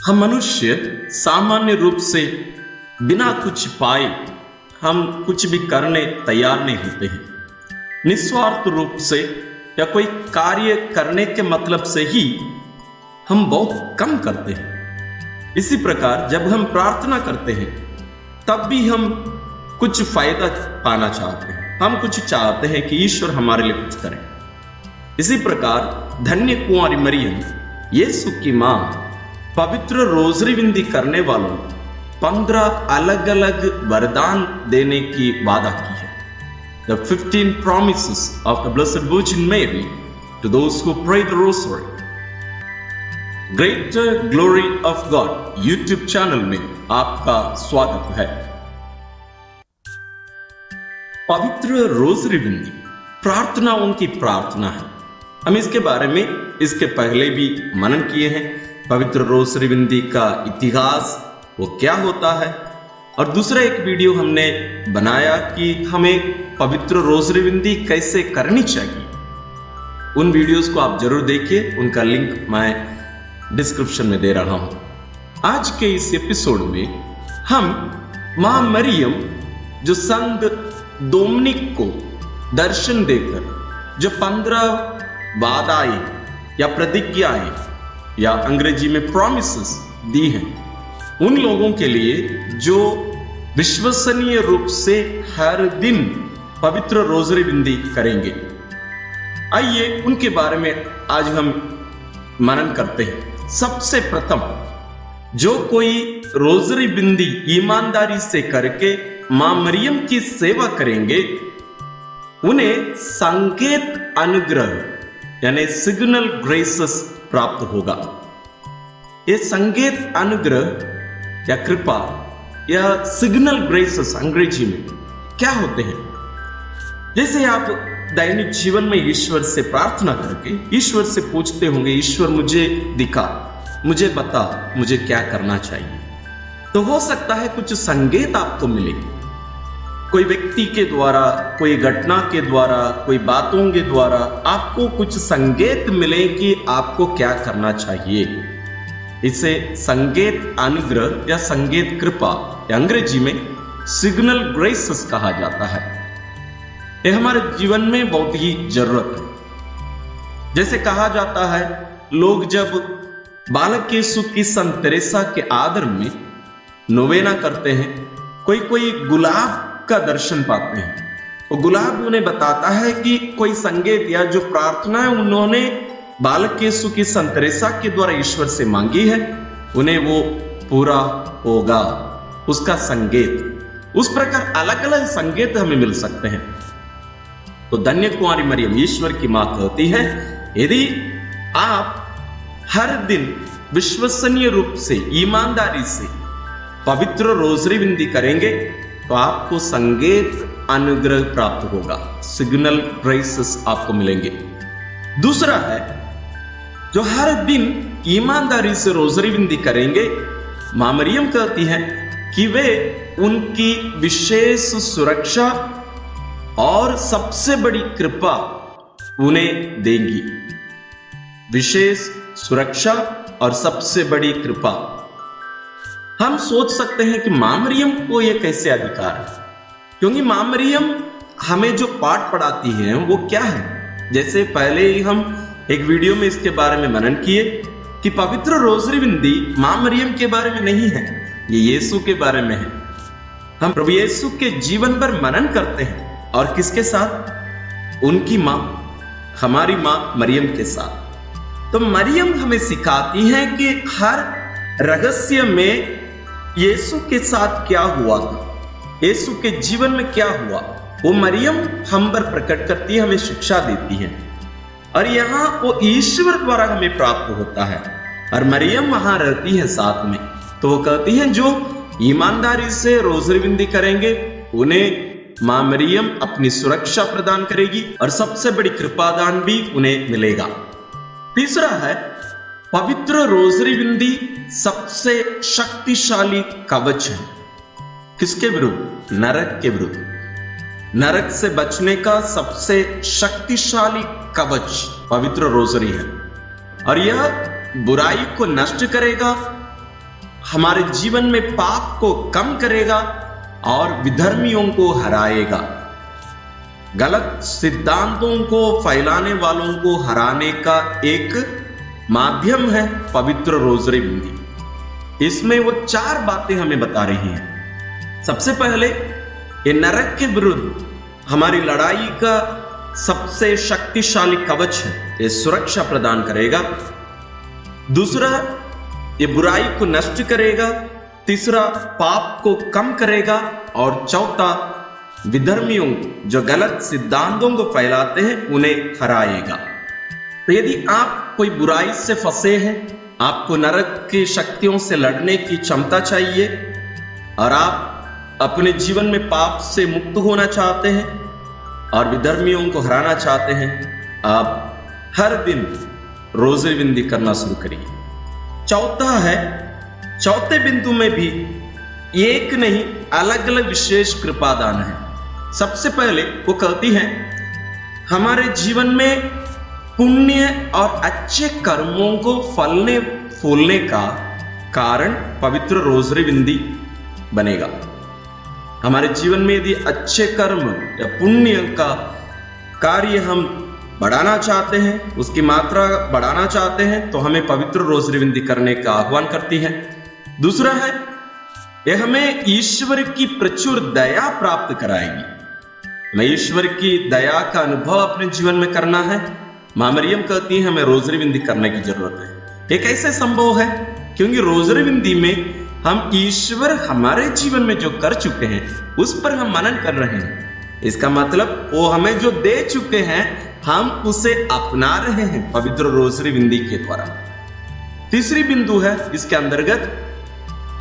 हम मनुष्य सामान्य रूप से बिना कुछ पाए हम कुछ भी करने तैयार नहीं होते हैं। निस्वार्थ रूप से या कोई कार्य करने के मतलब से ही हम बहुत कम करते हैं। इसी प्रकार जब हम प्रार्थना करते हैं तब भी हम कुछ फायदा पाना चाहते हैं, हम कुछ चाहते हैं कि ईश्वर हमारे लिए कुछ करे। इसी प्रकार धन्य कुंवारी मरियम यीशु की मां पवित्र रोजरी विंदी करने वालों 15 अलग अलग वरदान देने की वादा की है। The 15 promises of the Blessed Virgin Mary to those who pray the Rosary. Greater Glory of God YouTube channel में आपका स्वागत है। पवित्र रोजरी विंदी प्रार्थनाओं की प्रार्थना है। हम इसके बारे में इसके पहले भी मनन किए हैं। पवित्र रोजरी विंदी का इतिहास वो क्या होता है, और दूसरा एक वीडियो हमने बनाया कि हमें पवित्र रोजरी विंदी कैसे करनी चाहिए। उन वीडियोस को आप जरूर देखिए, उनका लिंक मैं डिस्क्रिप्शन में दे रहा हूं। आज के इस एपिसोड में हम मां मरियम जो संत डोमिनिक को दर्शन देकर जो 15 वादाएं या प्रतिज्ञाएं या अंग्रेजी में प्रॉमिसेस दी हैं, उन लोगों के लिए जो विश्वसनीय रूप से हर दिन पवित्र रोजरी विंदी करेंगे। आइए उनके बारे में आज हम मनन करते हैं। सबसे प्रथम जो कोई रोजरी विंदी ईमानदारी से करके मां मरियम की सेवा करेंगे, उन्हें संकेत अनुग्रह यानी सिग्नल ग्रेसेस प्राप्त होगा। ये संकेत अनुग्रह या कृपा या सिग्नल ग्रेसेस अंग्रेजी में क्या होते हैं? जैसे आप दैनिक जीवन में ईश्वर से प्रार्थना करके ईश्वर से पूछते होंगे, ईश्वर मुझे दिखा, मुझे बता, मुझे क्या करना चाहिए। तो हो सकता है कुछ संकेत आपको मिले, कोई व्यक्ति के द्वारा, कोई घटना के द्वारा, कोई बातों के द्वारा आपको कुछ संकेत मिले कि आपको क्या करना चाहिए। इसे संकेत अनुग्रह या संकेत कृपा या अंग्रेजी में सिग्नल ग्रेसेस कहा जाता है। यह हमारे जीवन में बहुत ही जरूरत है। जैसे कहा जाता है, लोग जब बालक यीशु की संत तेरेसा के आदर में नोवेना करते हैं, कोई कोई गुलाब का दर्शन पाते हैं। वो गुलाब उन्हें बताता है कि कोई संकेत या जो प्रार्थना है उन्होंने बालक यीशु की संत तेरेसा के द्वारा ईश्वर से मांगी है, उन्हें वो पूरा होगा, उसका संकेत। उस प्रकार अलग अलग संकेत हमें मिल सकते हैं। तो धन्य कुंवारी मरियम ईश्वर की मां कहती है, यदि आप हर दिन विश्वसनीय रूप से ईमानदारी से पवित्र रोजरी विंदी करेंगे तो आपको संकेत अनुग्रह प्राप्त होगा, सिग्नल ग्रेसेस आपको मिलेंगे। दूसरा है, जो हर दिन ईमानदारी से रोजरी विंदी करेंगे, मां मरियम कहती हैं कि वे उनकी विशेष सुरक्षा और सबसे बड़ी कृपा उन्हें देंगी। विशेष सुरक्षा और सबसे बड़ी कृपा। हम सोच सकते हैं कि मां मरियम को यह कैसे अधिकार है, क्योंकि मां मरियम हमें जो पाठ पढ़ाती है वो क्या है। जैसे पहले ही हम एक वीडियो में इसके बारे में मनन किए कि पवित्र रोजरी विंदी मां मरियम के बारे में नहीं है, ये यीशु के बारे में है। हम प्रभु यीशु के जीवन पर मनन करते हैं, और किसके साथ? उनकी मां, हमारी मां मरियम के साथ। तो मरियम हमें सिखाती है कि हर रहस्य में यीशु के साथ क्या हुआ था, यीशु के जीवन में क्या हुआ, वो मरियम हम पर प्रकट करती है, हमें शिक्षा देती है, और यहाँ वो ईश्वर द्वारा हमें प्राप्त होता है। और मरियम वहां रहती है साथ में। तो वो कहती हैं जो ईमानदारी से रोजरी विंदी करेंगे उन्हें मां मरियम अपनी सुरक्षा प्रदान करेगी, और सबसे बड़ी कृपादान भी उन्हें मिलेगा। तीसरा है, पवित्र रोजरी विंदी सबसे शक्तिशाली कवच है। किसके विरुद्ध? नरक के विरुद्ध। नरक से बचने का सबसे शक्तिशाली कवच पवित्र रोजरी है, और यह बुराई को नष्ट करेगा हमारे जीवन में पाप को कम करेगा और विधर्मियों को हराएगा। गलत सिद्धांतों को फैलाने वालों को हराने का एक माध्यम है पवित्र रोजरी बिंदी। इसमें वो 4 बातें हमें बता रही हैं। सबसे पहले, ये नरक के विरुद्ध हमारी लड़ाई का सबसे शक्तिशाली कवच है, ये सुरक्षा प्रदान करेगा। दूसरा, ये बुराई को नष्ट करेगा। तीसरा, पाप को कम करेगा। और चौथा, विधर्मियों जो गलत सिद्धांतों को फैलाते हैं उन्हें हराएगा। तो यदि आप कोई बुराई से फंसे हैं, आपको नरक की शक्तियों से लड़ने की क्षमता चाहिए और आप अपने जीवन में पाप से मुक्त होना चाहते हैं और विधर्मियों को हराना चाहते हैं, आप हर दिन रोजरी बिंदी करना शुरू करिए। चौथा है, चौथे बिंदु में भी एक नहीं अलग अलग विशेष कृपादान है। सबसे पहले वो कहती है हमारे जीवन में पुण्य और अच्छे कर्मों को फलने फूलने का कारण पवित्र रोजरी बिंदी बनेगा। हमारे जीवन में यदि अच्छे कर्म या पुण्य का कार्य हम बढ़ाना चाहते हैं, उसकी मात्रा बढ़ाना चाहते हैं, तो हमें पवित्र रोजरी बिंदी करने का आह्वान करती है। दूसरा है, यह हमें ईश्वर की प्रचुर दया प्राप्त कराएगी। हमें ईश्वर की दया का अनुभव अपने जीवन में करना है। मां मरियम कहती है हमें रोजरी बिंदी करने की जरूरत है। ये कैसे संभव है? क्योंकि रोजरी बिंदी में हम ईश्वर हमारे जीवन में जो कर चुके हैं उस पर हम मनन कर रहे हैं। इसका मतलब वो हमें जो दे चुके हैं हम उसे अपना रहे हैं पवित्र रोजरी बिंदी के द्वारा। तीसरी बिंदु है, इसके अंतर्गत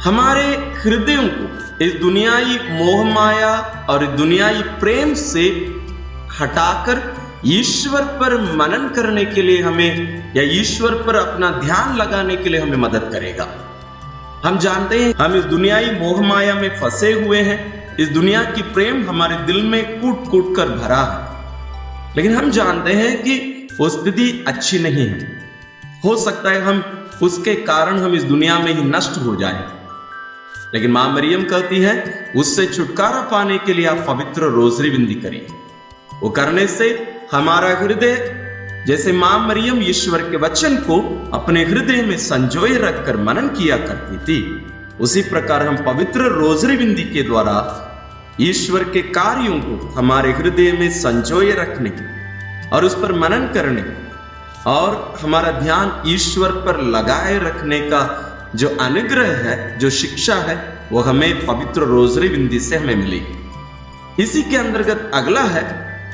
हमारे हृदयों को इस दुनियाई मोह माया और दुनियाई प्रेम से हटाकर ईश्वर पर मनन करने के लिए हमें, या ईश्वर पर अपना ध्यान लगाने के लिए हमें मदद करेगा। हम जानते हैं हम इस दुनियाई मोह माया में फंसे हुए हैं। इस दुनिया की प्रेम हमारे दिल में कूट कूट कर भरा है, लेकिन हम जानते हैं कि वो स्थिति अच्छी नहीं है। हो सकता है हम उसके कारण हम इस दुनिया में ही नष्ट हो जाएं। लेकिन मां मरियम कहती है उससे छुटकारा पाने के लिए आप पवित्र रोजरी बिंदी करिए। वो करने से हमारा हृदय, जैसे मां मरियम ईश्वर के वचन को अपने हृदय में संजोए रखकर मनन किया करती थी, उसी प्रकार हम पवित्र रोजरी बिंदी के द्वारा ईश्वर के कार्यों को हमारे हृदय में संजोए रखने और उस पर मनन करने और हमारा ध्यान ईश्वर पर लगाए रखने का जो अनुग्रह है, जो शिक्षा है, वो हमें पवित्र रोजरी बिंदी से हमें मिलेगी। इसी के अंतर्गत अगला है,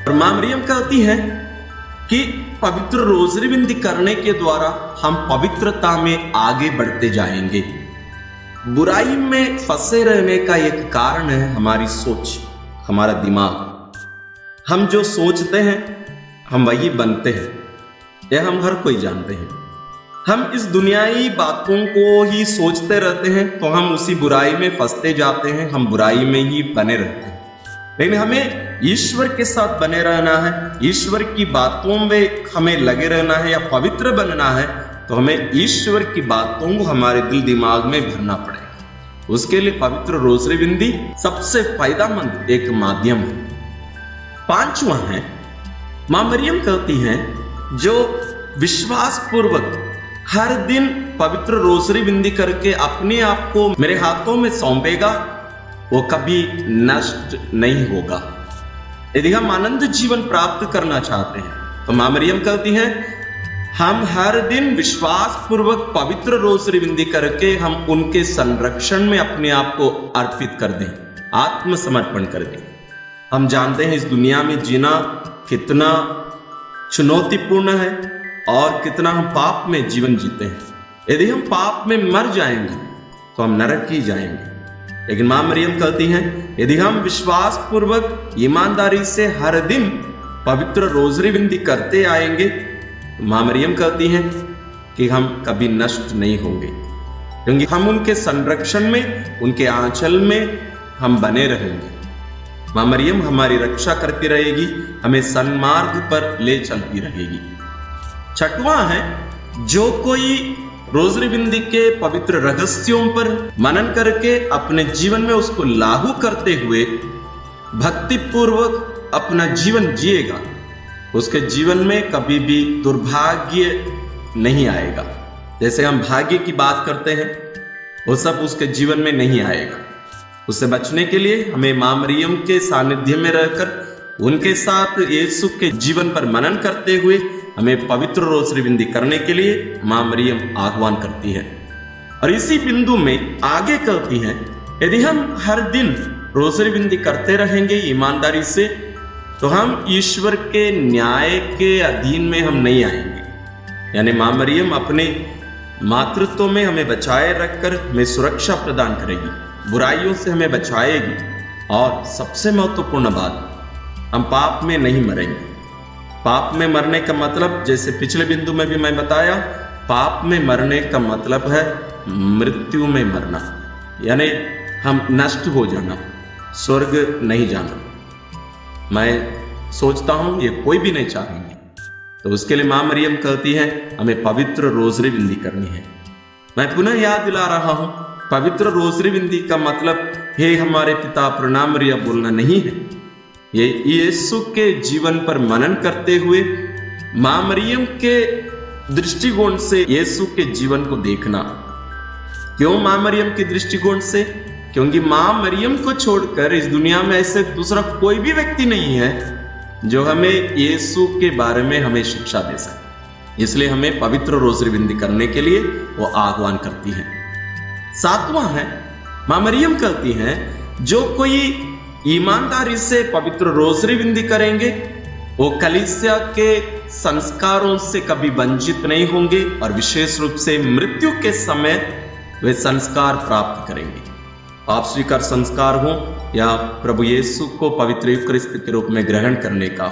और मां मरियम कहती है कि पवित्र रोजरी बिंदी करने के द्वारा हम पवित्रता में आगे बढ़ते जाएंगे। बुराई में फंसे रहने का एक कारण है हमारी सोच, हमारा दिमाग। हम जो सोचते हैं हम वही बनते हैं, यह हम हर कोई जानते हैं। हम इस दुनियाई बातों को ही सोचते रहते हैं तो हम उसी बुराई में फंसते जाते हैं, हम बुराई में ही बने रहते हैं। लेकिन हमें ईश्वर के साथ बने रहना है, ईश्वर की बातों में हमें लगे रहना है या पवित्र बनना है, तो हमें ईश्वर की बातों को हमारे दिल दिमाग में भरना पड़ेगा। उसके लिए पवित्र रोजरी बिंदी सबसे फायदेमंद एक माध्यम है। पांचवा है, मां मरियम कहती हैं जो विश्वास पूर्वक हर दिन पवित्र रोजरी बिंदी करके अपने आप को मेरे हाथों में सौंपेगा वो कभी नष्ट नहीं होगा। यदि हम आनंद जीवन प्राप्त करना चाहते हैं तो मां मरियम कहती हैं हम हर दिन विश्वास पूर्वक पवित्र रोजरी बिंदी करके हम उनके संरक्षण में अपने आप को अर्पित कर दें, आत्मसमर्पण कर दें। हम जानते हैं इस दुनिया में जीना कितना चुनौतीपूर्ण है और कितना हम पाप में जीवन जीते हैं। यदि हम पाप में मर जाएंगे तो हम नरक ही जाएंगे। लेकिन मां मरियम कहती हैं यदि हम विश्वास पूर्वक ईमानदारी से हर दिन पवित्र रोजरी बिंदी करते आएंगे तो मां मरियम कहती हैं कि हम कभी नष्ट नहीं होंगे, क्योंकि हम उनके संरक्षण में, उनके आंचल में हम बने रहेंगे। मां मरियम हमारी रक्षा करती रहेगी, हमें सन्मार्ग पर ले चलती रहेगी। छठवां है, जो कोई रोजरी बिंदी के पवित्र रहस्यों पर मनन करके अपने जीवन में उसको लागू करते हुए भक्ति पूर्वक अपना जीवन जिएगा, उसके जीवन में कभी भी दुर्भाग्य नहीं आएगा। जैसे हम भाग्य की बात करते हैं, वो सब उसके जीवन में नहीं आएगा। उससे बचने के लिए हमें मां मरियम के सानिध्य में रहकर उनके साथ यीशु के जीवन पर मनन करते हुए हमें पवित्र रोसरी बिंदी करने के लिए मां मरियम आह्वान करती है। और इसी बिंदु में आगे कहती है, यदि हम हर दिन रोसरी बिंदी करते रहेंगे ईमानदारी से, तो हम ईश्वर के न्याय के अधीन में हम नहीं आएंगे। यानी मां मरियम अपने मातृत्व में हमें बचाए रखकर हमें सुरक्षा प्रदान करेगी, बुराइयों से हमें बचाएगी, और सबसे महत्वपूर्ण बात, हम पाप में नहीं मरेंगे। पाप में मरने का मतलब, जैसे पिछले बिंदु में भी मैं बताया, पाप में मरने का मतलब है मृत्यु में मरना, यानी हम नष्ट हो जाना, स्वर्ग नहीं जाना। मैं सोचता हूं ये कोई भी नहीं चाहेंगे। तो उसके लिए मां मरियम कहती है हमें पवित्र रोजरी बिंदी करनी है। मैं पुनः याद दिला रहा हूं, पवित्र रोजरी बिंदी का मतलब हे हमारे पिता प्रणाम रिया बोलना नहीं है। ये यीशु के जीवन पर मनन करते हुए मां मरियम के दृष्टिकोण से यीशु के जीवन को देखना। क्यों मां मरियम के दृष्टिकोण से? क्योंकि मां मरियम को छोड़कर इस दुनिया में ऐसे दूसरा कोई भी व्यक्ति नहीं है जो हमें यीशु के बारे में हमें शिक्षा दे सके। इसलिए हमें पवित्र रोजरी बिंदी करने के लिए वो आह्वान करती है। 7वां है, मां मरियम कहती हैं जो कोई ईमानदारी से पवित्र रोजरी बिंदी करेंगे वो कलीसिया के संस्कारों से कभी वंचित नहीं होंगे, और विशेष रूप से मृत्यु के समय वे संस्कार प्राप्त करेंगे। आप स्वीकार संस्कार हो या प्रभु यीशु को पवित्र यूकरिस्त के रूप में ग्रहण करने का,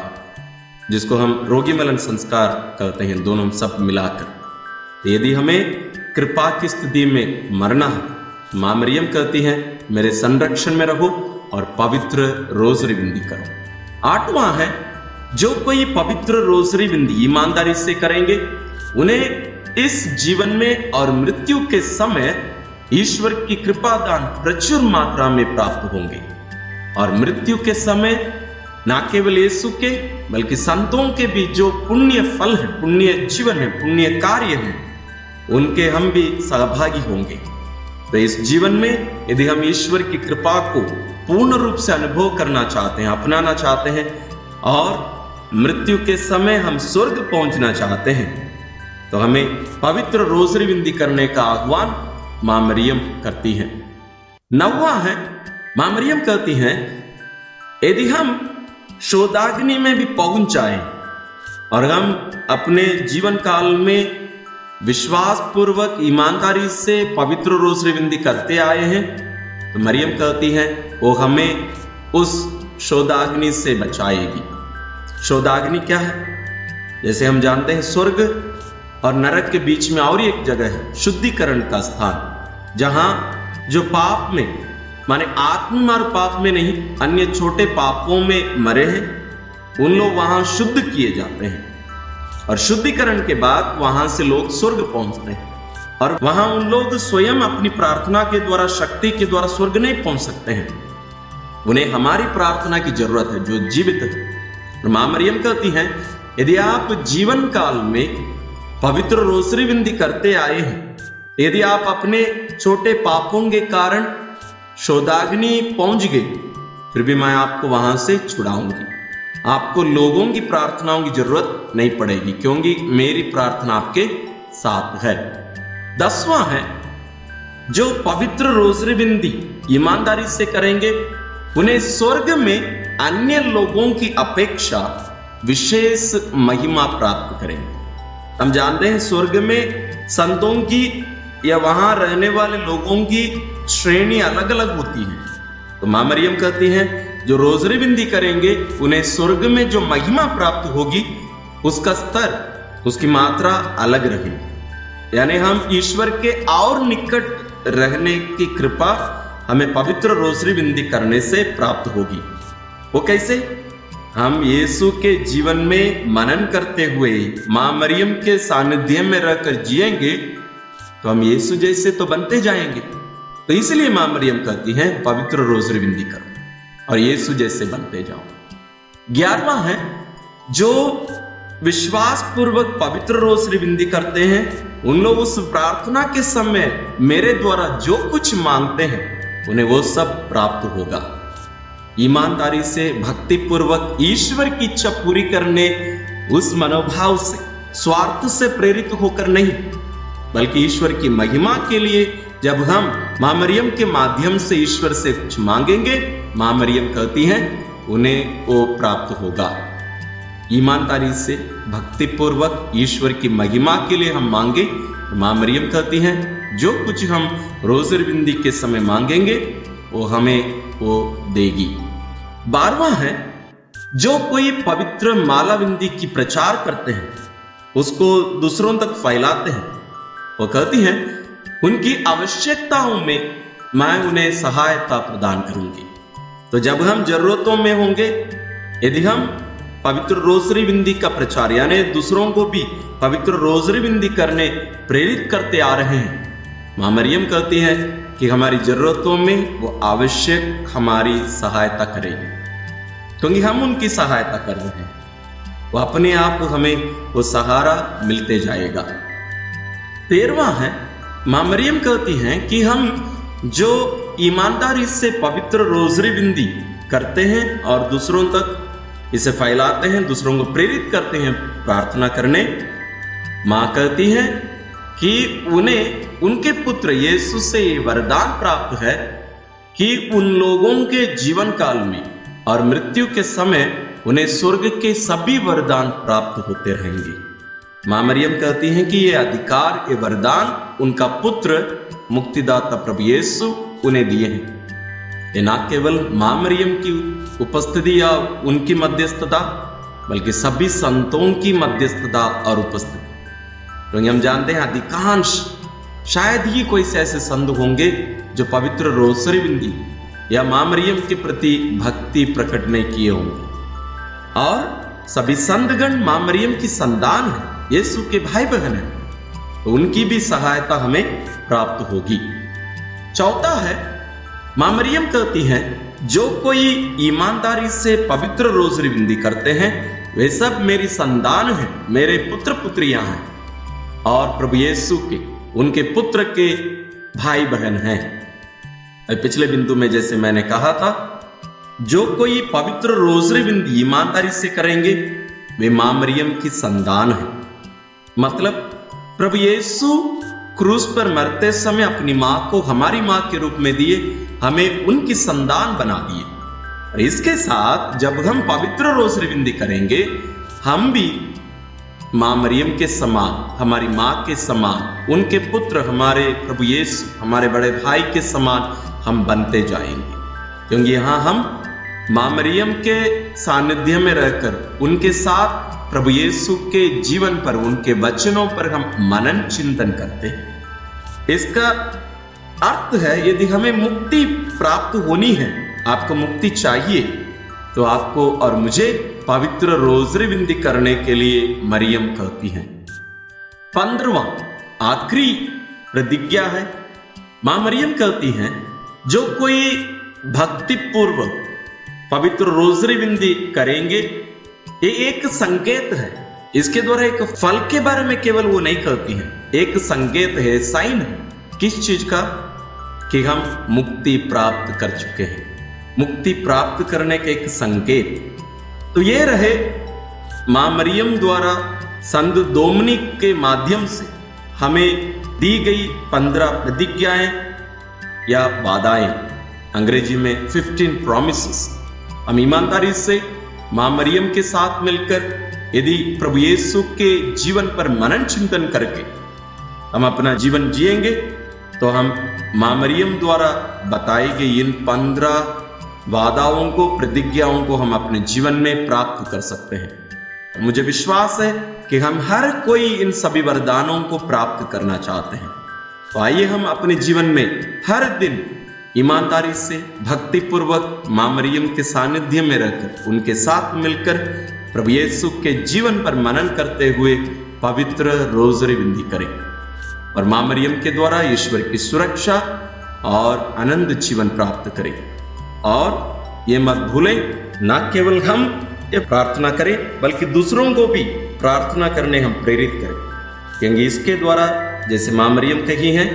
जिसको हम रोगी मिलन संस्कार कहते हैं, दोनों सब मिलाकर। यदि हमें कृपा की स्थिति में मरना है, मां मरियम कहती है मेरे संरक्षण में रहो और पवित्र रोजरी बिंदी करो। 8वां है, जो कोई पवित्र रोजरी बिंदी ईमानदारी से करेंगे उन्हें इस जीवन में और मृत्यु के समय ईश्वर की कृपा दान प्रचुर मात्रा में प्राप्त होंगे, और मृत्यु के समय न केवल यीशु के बल्कि संतों के भी जो पुण्य फल है, पुण्य जीवन है, पुण्य कार्य है, उनके हम भी सहभागी होंगे। तो इस जीवन में यदि हम ईश्वर की कृपा को पूर्ण रूप से अनुभव करना चाहते हैं, अपनाना चाहते हैं, और मृत्यु के समय हम स्वर्ग पहुंचना चाहते हैं, तो हमें पवित्र रोजरी बिंदी करने का आह्वान मां मरियम करती हैं। 9वां है, मां मरियम कहती हैं यदि हम शोधाग्नि में भी पहुंच जाएं और हम अपने जीवन काल में विश्वास पूर्वक ईमानदारी से पवित्र रोजरी बिंदी करते आए हैं, तो मरियम कहती है वो हमें उस शोधाग्नि से बचाएगी। शोधाग्नि क्या है? जैसे हम जानते हैं स्वर्ग और नरक के बीच में और एक जगह है, शुद्धिकरण का स्थान, जहां जो पाप में, माने आत्ममार पाप में नहीं, अन्य छोटे पापों में मरे हैं, उन लोग वहां शुद्ध किए जाते हैं, और शुद्धिकरण के बाद वहां से लोग स्वर्ग पहुंचते हैं, और वहां उन लोग स्वयं अपनी प्रार्थना के द्वारा, शक्ति के द्वारा स्वर्ग नहीं पहुंच सकते हैं। उन्हें हमारी प्रार्थना की जरूरत है जो जीवित है। मां मरियम कहती हैं यदि आप जीवन काल में पवित्र रोजरी बिंदी करते आए हैं, यदि आप अपने छोटे पापों के कारण शोधाग्नि पहुंच गए, फिर भी मैं आपको वहां से छुड़ाऊंगी। आपको लोगों की प्रार्थनाओं की जरूरत नहीं पड़ेगी, क्योंकि मेरी प्रार्थना आपके साथ है। 10वां है, जो पवित्र रोजरी बिंदी ईमानदारी से करेंगे उन्हें स्वर्ग में अन्य लोगों की अपेक्षा विशेष महिमा प्राप्त करेंगे। हम जानते हैं स्वर्ग में संतों की या वहां रहने वाले लोगों की श्रेणी अलग अलग होती है। तो मां मरियम कहती हैं जो रोजरी बिंदी करेंगे उन्हें स्वर्ग में जो महिमा प्राप्त होगी उसका स्तर, उसकी मात्रा अलग रहेगी। यानी हम ईश्वर के और निकट रहने की कृपा हमें पवित्र रोजरी बिंदी करने से प्राप्त होगी। वो कैसे? हम यीशु के जीवन में मनन करते हुए मां मरियम के सानिध्य में रहकर जिएंगे, तो हम यीशु जैसे तो बनते जाएंगे। तो इसलिए मां मरियम कहती हैं पवित्र रोजरी विनती करो और यीशु जैसे बनते जाओ। 11वां है, जो विश्वास पूर्वक पवित्र रोजरी विनती करते हैं उन लोग उस प्रार्थना के समय मेरे द्वारा जो कुछ मांगते हैं उन्हें वो सब प्राप्त होगा। ईमानदारी से भक्ति पूर्वक ईश्वर की इच्छा पूरी करने उस मनोभाव से, स्वार्थ से प्रेरित होकर नहीं, बल्कि ईश्वर की महिमा के लिए जब हम मां मरियम के माध्यम से ईश्वर से कुछ मांगेंगे, मां मरियम कहती हैं उन्हें वो प्राप्त होगा। ईमानदारी से भक्ति पूर्वक ईश्वर की महिमा के लिए हम मांगे, मां मरियम कहती हैं जो कुछ हम रोजरी विनती के समय मांगेंगे वो हमें वो देगी। 12वां है, जो कोई पवित्र माला विनती की प्रचार करते हैं उसको दूसरों तक फैलाते हैं, वो कहती हैं उनकी आवश्यकताओं में मैं उन्हें सहायता प्रदान करूंगी। तो जब हम जरूरतों में होंगे, यदि हम पवित्र रोजरी विनती का प्रचार यानी दूसरों को भी पवित्र रोजरी विनती करने प्रेरित करते आ रहे हैं, मां मरियम कहती हैं कि हमारी जरूरतों में वो आवश्यक हमारी सहायता करेगी, क्योंकि हम उनकी सहायता कर रहे हैं। वो अपने आप हमें वो सहारा मिलते जाएगा। 13वां है, मां मरियम कहती हैं कि हम जो ईमानदारी से पवित्र रोजरी विनती करते हैं और दूसरों तक इसे फैलाते हैं, दूसरों को प्रेरित करते हैं प्रार्थना करने, मां कहती हैं कि उन्हें उनके पुत्र यीशु से वरदान प्राप्त है कि उन लोगों के जीवन काल में और मृत्यु के समय उन्हें स्वर्ग के सभी वरदान प्राप्त होते रहेंगे। मां मरियम कहती हैं कि ये अधिकार, ये वरदान उनका पुत्र मुक्तिदाता प्रभु यीशु उन्हें दिए हैं। ये ना केवल मां मरियम की उपस्थिति या उनकी मध्यस्थता, बल्कि सभी संतों की मध्यस्थता और उपस्थिति। तो हम जानते हैं अधिकांश, शायद ही कोई से ऐसे संत होंगे जो पवित्र रोजरी विनती या मां मरियम के प्रति भक्ति प्रकट नहीं किए होंगे। और सभी संतगण मां मरियम की संतान है, यीशु के भाई बहन है, तो उनकी भी सहायता हमें प्राप्त होगी। 4था है, मां मरियम कहती हैं जो कोई ईमानदारी से पवित्र रोजरी विनती करते हैं वे सब मेरी संतान हैं, मेरे पुत्र पुत्रियां हैं और प्रभु यीशु के, उनके पुत्र के भाई बहन हैं। पिछले बिंदु में जैसे मैंने कहा था, जो कोई पवित्र रोजरी विनती ईमानदारी से करेंगे वे मां मरियम की संतान है। मतलब प्रभु यीशु क्रूस पर मरते समय अपनी मां को हमारी मां के रूप में दिए, हमें उनकी संतान बना दिए। और इसके साथ जब हम पवित्र रोजरी विनती करेंगे, हम भी मां मरियम के समान, हमारी मां के समान, उनके पुत्र हमारे प्रभु यीशु, हमारे बड़े भाई के समान हम बनते जाएंगे। क्योंकि यहां हम मां मरियम के सानिध्य में रहकर उनके साथ प्रभु यीशु के जीवन पर, उनके वचनों पर हम मनन चिंतन करते हैं। इसका अर्थ है यदि हमें मुक्ति प्राप्त होनी है, आपको मुक्ति चाहिए, तो आपको और मुझे पवित्र रोजरी विनती करने के लिए मरियम कहती हैं। 15वां आखिरी प्रतिज्ञा है, मां मरियम कहती हैं जो कोई भक्ति पूर्वक पवित्र रोजरी विनती करेंगे, ये एक संकेत है। इसके द्वारा एक फल के बारे में केवल वो नहीं कहती हैं, एक संकेत है, साइन है। किस चीज का? कि हम मुक्ति प्राप्त कर चुके हैं। मुक्ति प्राप्त करने का एक संकेत तो ये रहे मां मरियम द्वारा संत डोमिनिक के माध्यम से हमें दी गई 15 प्रतिज्ञाएं या वादाएं, अंग्रेजी में 15 प्रॉमिसेस। हम ईमानदारी से मां मरियम के साथ मिलकर यदि प्रभु यीशु के जीवन पर मनन चिंतन करके हम अपना जीवन जिएंगे, तो हम मां मरियम द्वारा बताई गई इन 15 वादाओं को, प्रतिज्ञाओं को हम अपने जीवन में प्राप्त कर सकते हैं। मुझे विश्वास है कि हम हर कोई इन सभी वरदानों को प्राप्त करना चाहते हैं। तो आइए हम अपने जीवन में हर दिन ईमानदारी से, भक्ति पूर्वक मां मरियम के सानिध्य में रहकर, उनके साथ मिलकर प्रभु यीशु के जीवन पर मनन करते हुए पवित्र रोजरी विनती करें। और माँ मरियम के द्वारा ईश्वर की सुरक्षा और आनंद जीवन प्राप्त करें। और ये मत भूलें, न केवल हम ये प्रार्थना करें बल्कि दूसरों को भी प्रार्थना करने हम प्रेरित करें, क्योंकि इसके द्वारा जैसे माँ मरियम कही है,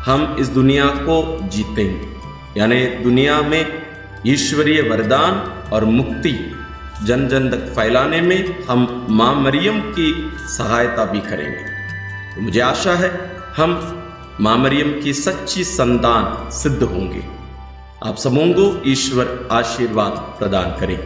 हम इस दुनिया को जीतेंगे, यानी दुनिया में ईश्वरीय वरदान और मुक्ति जन जन तक फैलाने में हम माँ मरियम की सहायता भी करेंगे। तो मुझे आशा है हम माँ मरियम की सच्ची संतान सिद्ध होंगे। आप सबों को ईश्वर आशीर्वाद प्रदान करें।